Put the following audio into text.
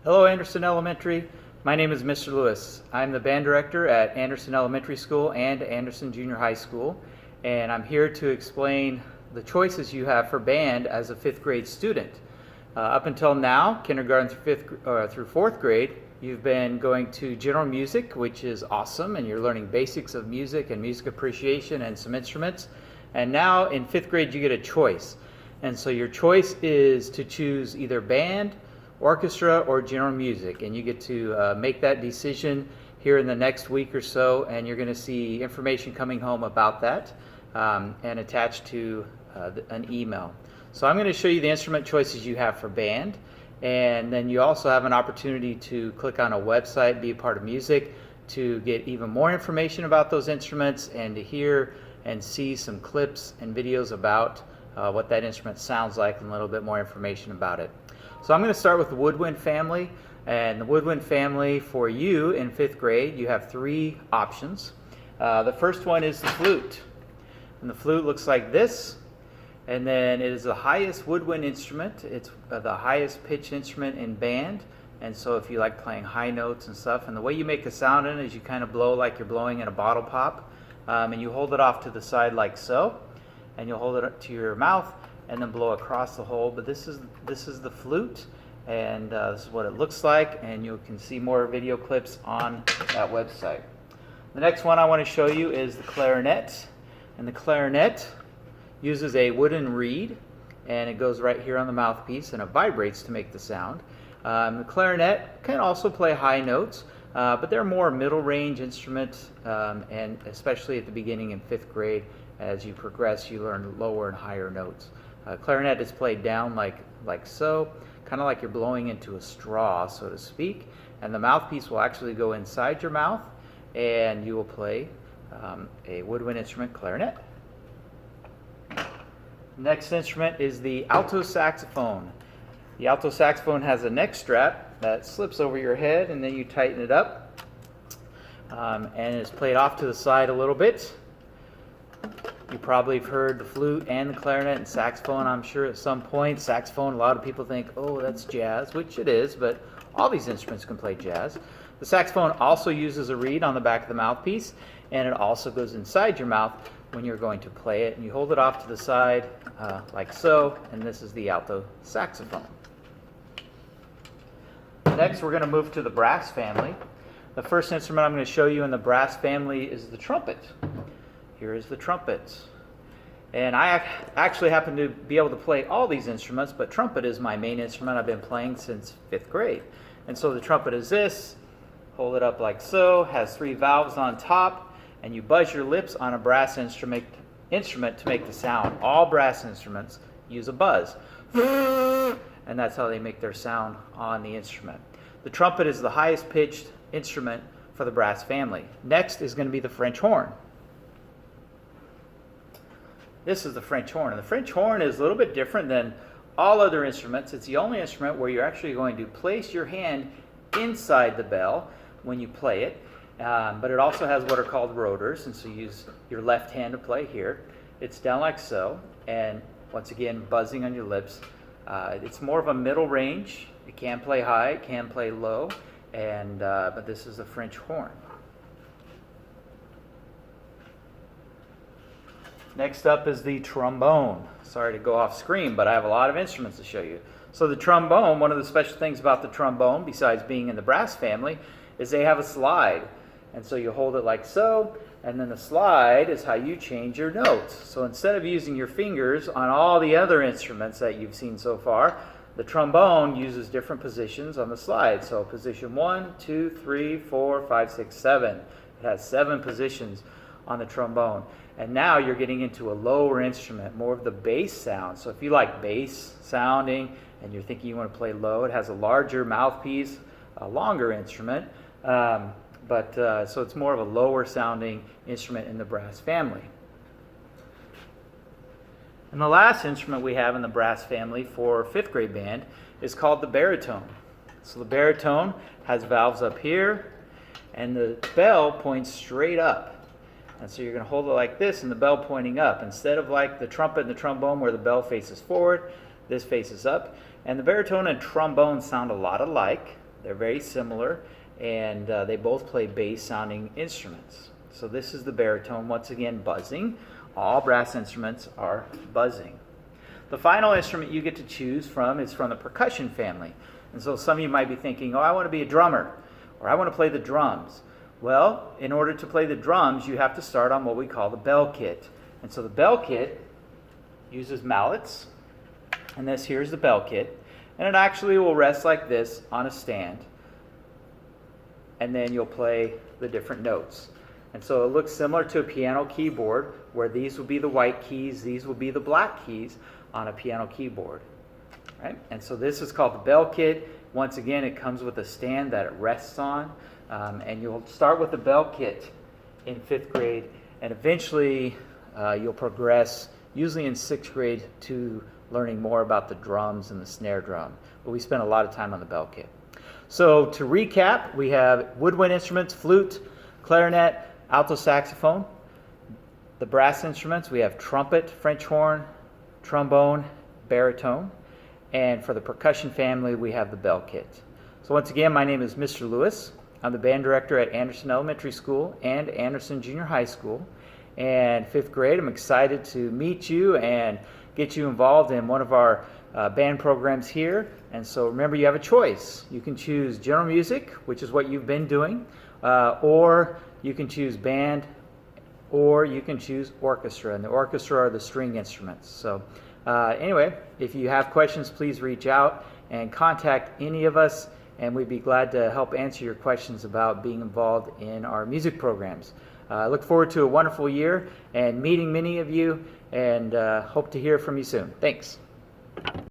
Hello, Andersen Elementary. My name is Mr. Lewis. I'm the band director at Andersen Elementary School and Andersen Junior High School, and I'm here to explain the choices you have for band as a fifth grade student. Up until now, kindergarten through fourth grade, you've been going to general music, which is awesome, and you're learning basics of music and music appreciation and some instruments. And now in fifth grade, you get a choice. And so your choice is to choose either band, orchestra, or general music, and you get to make that decision here in the next week or so, and you're going to see information coming home about that and attached to an email. So I'm going to show you the instrument choices you have for band, and then you also have an opportunity to click on a website, be a part of music, to get even more information about those instruments and to hear and see some clips and videos about what that instrument sounds like and a little bit more information about it. So I'm going to start with the woodwind family, and the woodwind family for you in fifth grade, you have three options. The first one is the flute, and the flute looks like this, and then it is the highest woodwind instrument. It's the highest pitched instrument in band, and so if you like playing high notes and stuff, and the way you make a sound in it is you kind of blow like you're blowing in a bottle pop, and you hold it off to the side like so, and you'll hold it up to your mouth and then blow across the hole. But this is the flute, and this is what it looks like, and you can see more video clips on that website. The next one I want to show you is the clarinet, and the clarinet uses a wooden reed, and it goes right here on the mouthpiece, and it vibrates to make the sound. The clarinet can also play high notes, but they're more middle range instrument, and especially at the beginning in fifth grade, as you progress, you learn lower and higher notes. Clarinet is played down like so, kind of like you're blowing into a straw, so to speak, and the mouthpiece will actually go inside your mouth, and you will play a woodwind instrument, clarinet. Next instrument is the alto saxophone. The alto saxophone has a neck strap that slips over your head, and then you tighten it up, and it's played off to the side a little bit. You probably have heard the flute and the clarinet and saxophone, I'm sure, at some point. Saxophone, a lot of people think, oh, that's jazz, which it is, but all these instruments can play jazz. The saxophone also uses a reed on the back of the mouthpiece, and it also goes inside your mouth when you're going to play it. And you hold it off to the side like so, and this is the alto saxophone. Next, we're going to move to the brass family. The first instrument I'm going to show you in the brass family is the trumpet. Here is the trumpet. And I actually happen to be able to play all these instruments, but trumpet is my main instrument. I've been playing since fifth grade. And so the trumpet is this. Hold it up like so, has three valves on top, and you buzz your lips on a brass instrument to make the sound. All brass instruments use a buzz. And that's how they make their sound on the instrument. The trumpet is the highest pitched instrument for the brass family. Next is going to be the French horn. This is the French horn, and the French horn is a little bit different than all other instruments. It's the only instrument where you're actually going to place your hand inside the bell when you play it, but it also has what are called rotors, and so you use your left hand to play here. It's down like so, and once again, buzzing on your lips. It's more of a middle range. It can play high, it can play low, and but this is the French horn. Next up is the trombone. Sorry to go off screen, but I have a lot of instruments to show you. So the trombone, one of the special things about the trombone, besides being in the brass family, is they have a slide. And so you hold it like so, and then the slide is how you change your notes. So instead of using your fingers on all the other instruments that you've seen so far, the trombone uses different positions on the slide. So position 1, 2, 3, 4, 5, 6, 7. It has 7 positions on the trombone. And now you're getting into a lower instrument, more of the bass sound. So if you like bass sounding and you're thinking you want to play low, it has a larger mouthpiece, a longer instrument, so it's more of a lower sounding instrument in the brass family. And the last instrument we have in the brass family for fifth grade band is called the baritone. So the baritone has valves up here, and the bell points straight up. And so you're going to hold it like this and the bell pointing up. Instead of like the trumpet and the trombone where the bell faces forward, this faces up. And the baritone and trombone sound a lot alike. They're very similar, and they both play bass-sounding instruments. So this is the baritone, once again buzzing. All brass instruments are buzzing. The final instrument you get to choose from is from the percussion family. And so some of you might be thinking, oh, I want to be a drummer, or I want to play the drums. Well, in order to play the drums, you have to start on what we call the bell kit. And so the bell kit uses mallets, and this here is the bell kit. And it actually will rest like this on a stand. And then you'll play the different notes. And so it looks similar to a piano keyboard, where these will be the white keys, these will be the black keys on a piano keyboard. Right? And so this is called the bell kit. Once again, it comes with a stand that it rests on. And you'll start with the bell kit in 5th grade, and eventually you'll progress, usually in 6th grade, to learning more about the drums and the snare drum. But we spent a lot of time on the bell kit. So to recap, we have woodwind instruments, flute, clarinet, alto saxophone. The brass instruments, we have trumpet, French horn, trombone, baritone. And for the percussion family, we have the bell kit. So once again, my name is Mr. Lewis. I'm the band director at Andersen Elementary School and Andersen Junior High School. And 5th grade, I'm excited to meet you and get you involved in one of our band programs here. And so remember, you have a choice. You can choose general music, which is what you've been doing, or you can choose band, or you can choose orchestra. And the orchestra are the string instruments. So anyway, if you have questions, please reach out and contact any of us, and we'd be glad to help answer your questions about being involved in our music programs. I look forward to a wonderful year and meeting many of you, and hope to hear from you soon. Thanks.